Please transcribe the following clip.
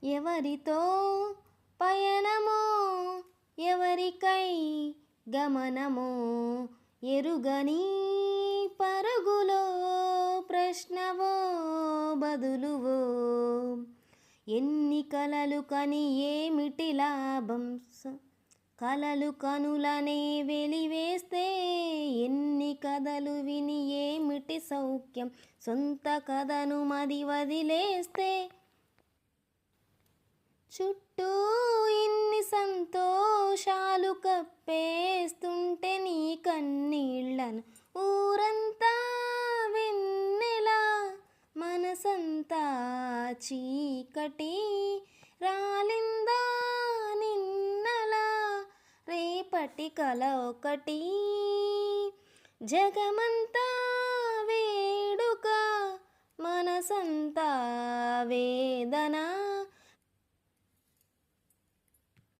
ఎవరితో పయనమో ఎవరికై గమనమో ఎరుగని పరుగులో ప్రశ్నవో బదులువో. ఎన్ని కలలు కని ఏమిటి లాభం, కలలు కనులనే వెలివేస్తే. ఎన్ని కథలు విని ఏమిటి సౌఖ్యం, సొంత కథను మది వదిలేస్తే. చుట్టూ ఇన్ని సంతోషాలు కప్పేస్తుంటే నీ కన్నీళ్లను ఊరంతా వెన్నెల, మనసంతా చీకటి రాలిందా నిన్నలా. రేపటి కల ఒకటి జగమంతా వేడుక, మనసంతా వేదన.